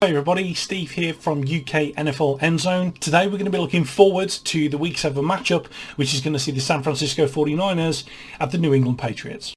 Hey everybody, Steve here from UK NFL Endzone. Today we're going to be looking forward to the Week 7 matchup, which is going to see the San Francisco 49ers at the New England Patriots.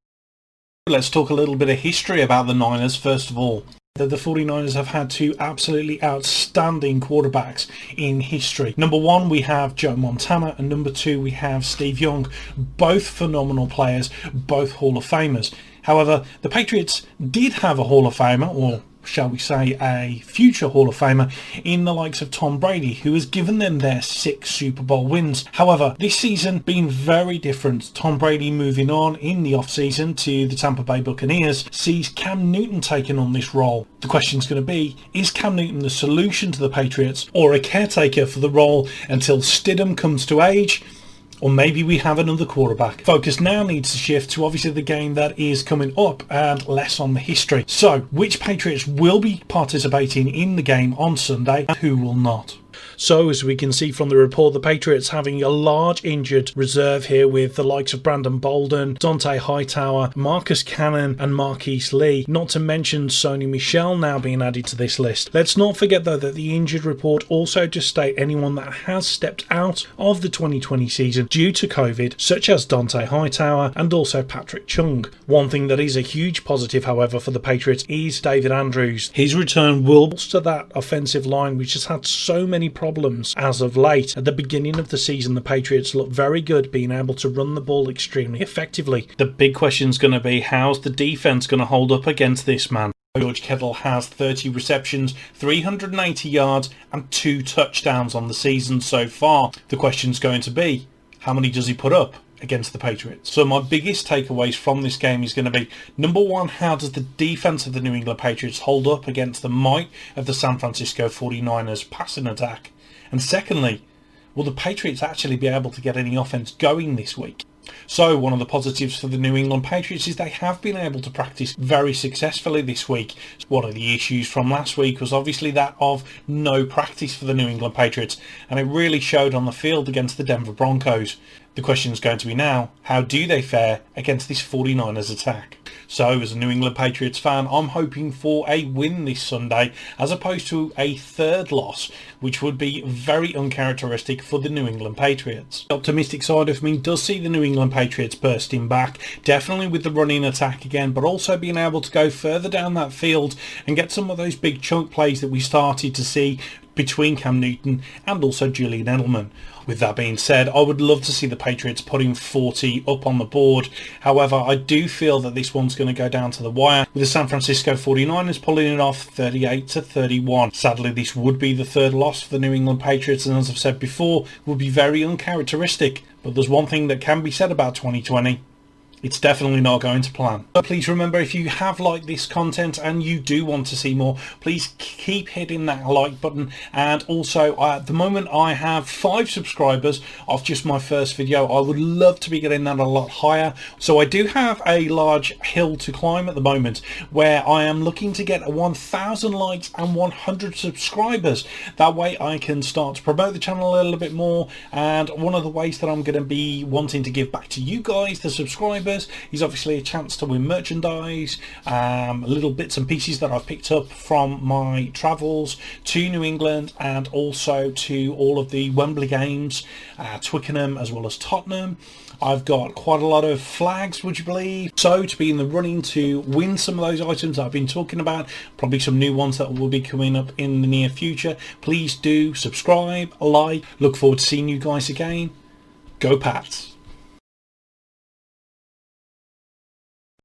Let's talk a little bit of history about the Niners first of all. The 49ers have had two absolutely outstanding quarterbacks in history. Number one, we have Joe Montana, and number two, we have Steve Young. Both phenomenal players, both Hall of Famers. However, the Patriots did have a Hall of Famer, or shall we say a future Hall of Famer, in the likes of Tom Brady, who has given them their 6 Super Bowl wins. However, this season been very different. Tom Brady moving on in the off-season to the Tampa Bay Buccaneers sees Cam Newton taking on this role. The question's going to be, is Cam Newton the solution to the Patriots, or a caretaker for the role until Stidham comes to age? Or maybe we have another quarterback. Focus now needs to shift to obviously the game that is coming up and less on the history. So, which Patriots will be participating in the game on Sunday and who will not? So, as we can see from the report, the Patriots having a large injured reserve here with the likes of Brandon Bolden, Dante Hightower, Marcus Cannon and Marquise Lee, not to mention Sony Michel now being added to this list. Let's not forget though that the injured report also just state anyone that has stepped out of the 2020 season due to COVID, such as Dante Hightower and also Patrick Chung. One thing that is a huge positive, however, for the Patriots is David Andrews. His return will bolster that offensive line, which has had so many problems as of late. At the beginning of the season, the Patriots looked very good, being able to run the ball extremely effectively. The big question is going to be, how's the defense going to hold up against this man? George Kittle has 30 receptions, 380 yards and 2 touchdowns on the season so far. The question's going to be, how many does he put up against the Patriots? So my biggest takeaways from this game is going to be, number one, how does the defense of the New England Patriots hold up against the might of the San Francisco 49ers passing attack? And secondly, will the Patriots actually be able to get any offense going this week? So one of the positives for the New England Patriots is they have been able to practice very successfully this week. One of the issues from last week was obviously that of no practice for the New England Patriots, and it really showed on the field against the Denver Broncos. The question is going to be now, how do they fare against this 49ers attack? So as a New England Patriots fan, I'm hoping for a win this Sunday as opposed to a third loss, which would be very uncharacteristic for the New England Patriots. The optimistic side of me does see the New England Patriots bursting back, definitely with the running attack again, but also being able to go further down that field and get some of those big chunk plays that we started to see between Cam Newton and also Julian Edelman. With that being said, I would love to see the Patriots putting 40 up on the board. However, I do feel that this one's going to go down to the wire, with the San Francisco 49ers pulling it off 38-31. Sadly, this would be the third loss for the New England Patriots, and as I've said before, would be very uncharacteristic. But there's one thing that can be said about 2020. It's definitely not going to plan. So please remember, if you have liked this content and you do want to see more, please keep hitting that like button. And also, at the moment, I have 5 subscribers off just my first video. I would love to be getting that a lot higher. So I do have a large hill to climb at the moment, where I am looking to get 1,000 likes and 100 subscribers. That way I can start to promote the channel a little bit more. And one of the ways that I'm going to be wanting to give back to you guys, the subscribers, is obviously a chance to win merchandise, little bits and pieces that I've picked up from my travels to New England and also to all of the Wembley games, Twickenham as well as Tottenham. I've got quite a lot of flags, would you believe? So to be in the running to win some of those items I've been talking about, probably some new ones that will be coming up in the near future, please do subscribe, like. Look forward to seeing you guys again. Go Pats!